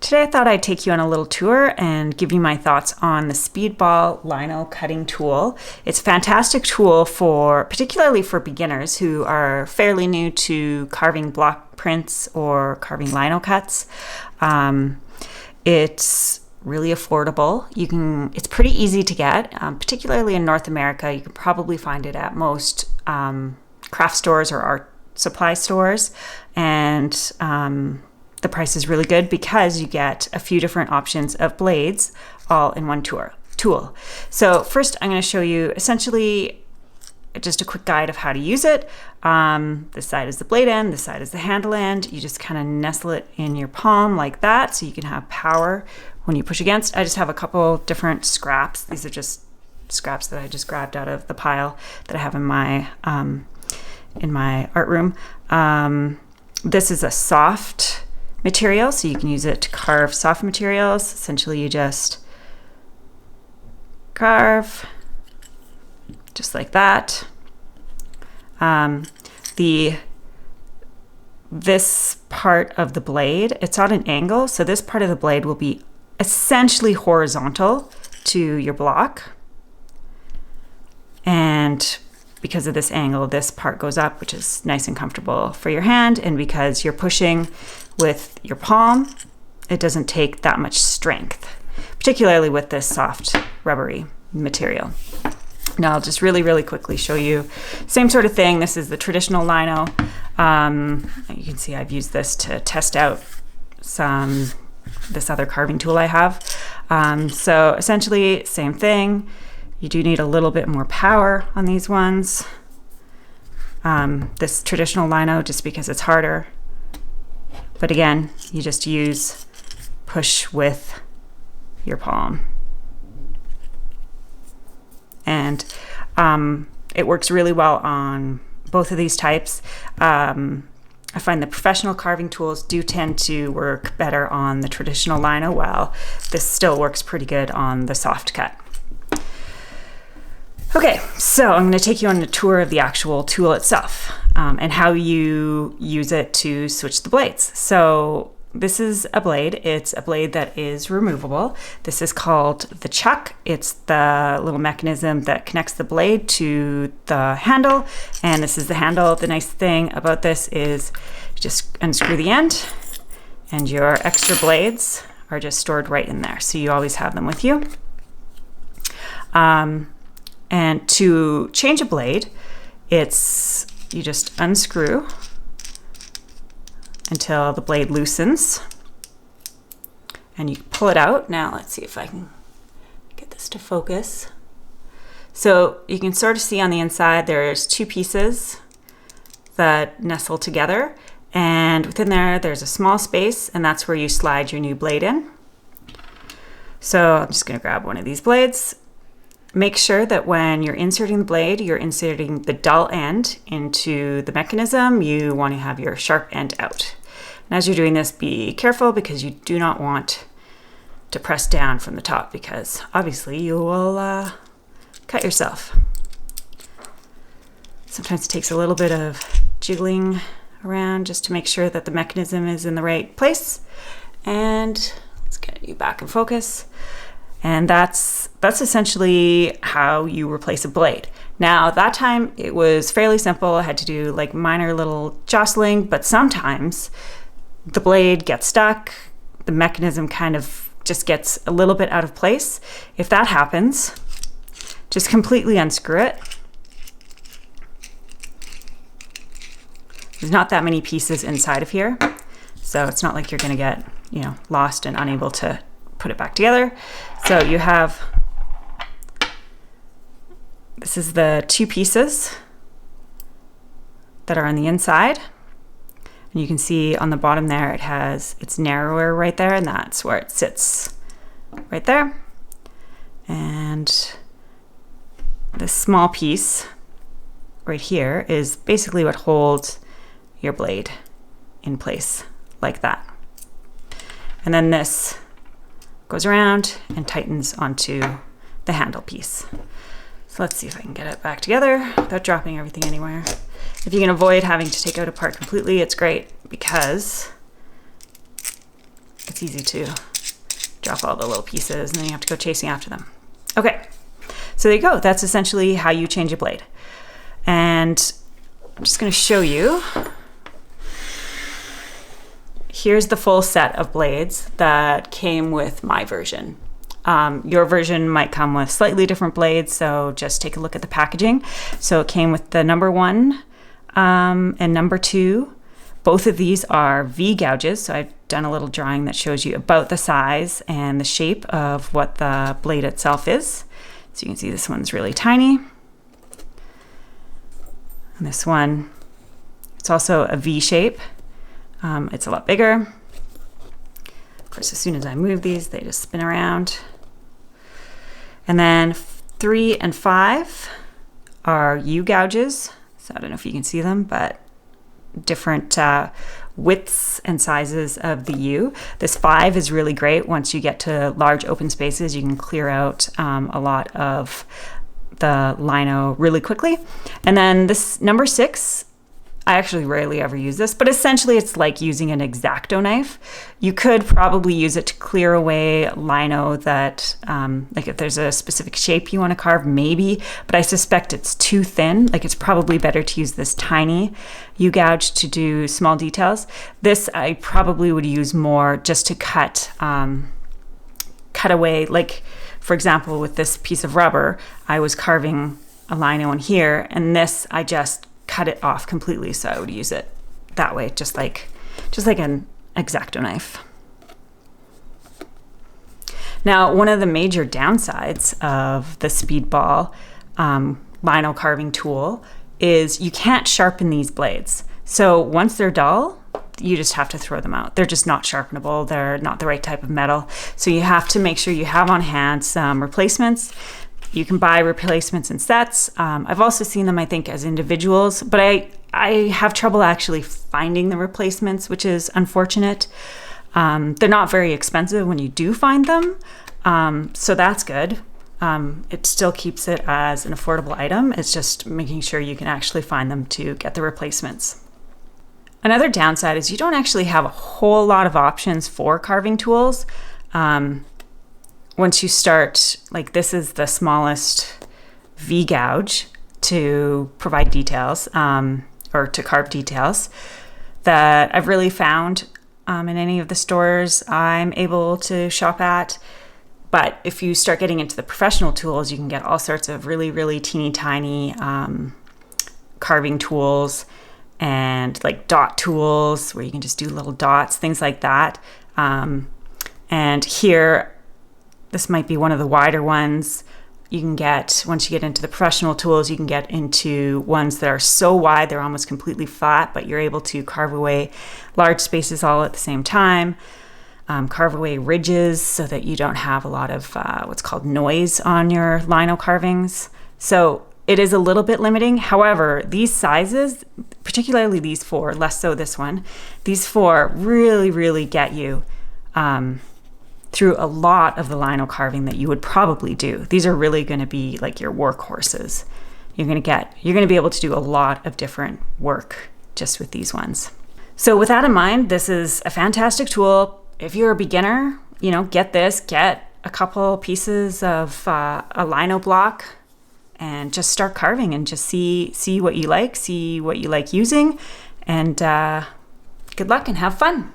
Today I thought I'd take you on a little tour and give you my thoughts on the Speedball lino cutting tool. It's a fantastic tool particularly for beginners who are fairly new to carving block prints or carving lino cuts. It's really affordable. It's pretty easy to get, particularly in North America. You can probably find it at most craft stores or art supply stores, and the price is really good because you get a few different options of blades all in one tool. So first I'm going to show you essentially just a quick guide of how to use it. This side is the blade end, this side is the handle end. You just kind of nestle it in your palm like that so you can have power when you push against. I just have a couple different scraps. These are just scraps that I just grabbed out of the pile that I have in my art room. This is a soft material, so you can use it to carve soft materials. Essentially, you just carve just like that. This part of the blade, it's on an angle, so this part of the blade will be essentially horizontal to your block. And because of this angle, this part goes up, which is nice and comfortable for your hand. And because you're pushing with your palm, it doesn't take that much strength, particularly with this soft rubbery material. Now I'll just really quickly show you same sort of thing. This is the traditional lino. You can see I've used this to test out this other carving tool I have. So essentially same thing. You do need a little bit more power on these ones. This traditional lino, just because it's harder. But again, you just push with your palm. And it works really well on both of these types. I find the professional carving tools do tend to work better on the traditional lino, while this still works pretty good on the soft cut. Okay, so I'm going to take you on a tour of the actual tool itself and how you use it to switch the blades. So this is a blade. It's a blade that is removable. This is called the chuck. It's the little mechanism that connects the blade to the handle. And this is the handle. The nice thing about this is you just unscrew the end and your extra blades are just stored right in there. So you always have them with you. And to change a blade, you just unscrew until the blade loosens and you pull it out. Now let's see if I can get this to focus. So you can sort of see on the inside there's two pieces that nestle together, and within there's a small space, and that's where you slide your new blade in. So I'm just going to grab one of these blades. Make sure that when you're inserting the blade, you're inserting the dull end into the mechanism. You want to have your sharp end out. And as you're doing this, be careful because you do not want to press down from the top, because obviously you will cut yourself. Sometimes it takes a little bit of jiggling around just to make sure that the mechanism is in the right place. And let's get you back in focus. And that's essentially how you replace a blade. Now, that time it was fairly simple. I had to do like minor little jostling, but sometimes the blade gets stuck. The mechanism kind of just gets a little bit out of place. If that happens, just completely unscrew it. There's not that many pieces inside of here, so it's not like you're gonna get, lost and unable to put it back together. So you have, this is the two pieces that are on the inside. And you can see on the bottom there, it's narrower right there, and that's where it sits right there. And this small piece right here is basically what holds your blade in place like that. And then this goes around and tightens onto the handle piece. So let's see if I can get it back together without dropping everything anywhere. If you can avoid having to take out a part completely, it's great because it's easy to drop all the little pieces and then you have to go chasing after them. Okay, so there you go. That's essentially how you change a blade. And I'm just going to show you. Here's the full set of blades that came with my version. Your version might come with slightly different blades, so just take a look at the packaging. So it came with the number 1 and number 2. Both of these are V gouges, so I've done a little drawing that shows you about the size and the shape of what the blade itself is. So you can see this one's really tiny. And this one, it's also a V shape. It's a lot bigger. Of course, as soon as I move these, they just spin around. And then 3 and 5 are U gouges. So I don't know if you can see them, but different widths and sizes of the U. This 5 is really great. Once you get to large open spaces, you can clear out a lot of the lino really quickly. And then this number 6, I actually rarely ever use this, but essentially it's like using an X-Acto knife. You could probably use it to clear away lino that, like if there's a specific shape you want to carve, maybe, but I suspect it's too thin. Like it's probably better to use this tiny U-gouge to do small details. This I probably would use more just to cut away, like for example, with this piece of rubber, I was carving a lino in here, and this I just cut it off completely, so I would use it that way, just like an X-Acto knife. Now, one of the major downsides of the Speedball lino carving tool is you can't sharpen these blades. So once they're dull, you just have to throw them out. They're just not sharpenable. They're not the right type of metal. So you have to make sure you have on hand some replacements. You can buy replacements in sets. I've also seen them, I think, as individuals, but I have trouble actually finding the replacements, which is unfortunate. They're not very expensive when you do find them, so that's good. It still keeps it as an affordable item. It's just making sure you can actually find them to get the replacements. Another downside is you don't actually have a whole lot of options for carving tools. Once you start, like this is the smallest V gouge to provide details, or to carve details, that I've really found in any of the stores I'm able to shop at. But if you start getting into the professional tools, you can get all sorts of really, really teeny tiny carving tools and like dot tools where you can just do little dots, things like that. And here, this might be one of the wider ones. You can get, once you get into the professional tools, you can get into ones that are so wide they're almost completely flat, but you're able to carve away large spaces all at the same time. Carve away ridges so that you don't have a lot of what's called noise on your lino carvings. So it is a little bit limiting. However, these sizes, particularly these 4, less so this one, these 4 really, really get you through a lot of the lino carving that you would probably do. These are really going to be like your workhorses. You're going to be able to do a lot of different work just with these ones. So with that in mind, this is a fantastic tool. If you're a beginner, get this, get a couple pieces of a lino block and just start carving and just see what you like using, and good luck and have fun.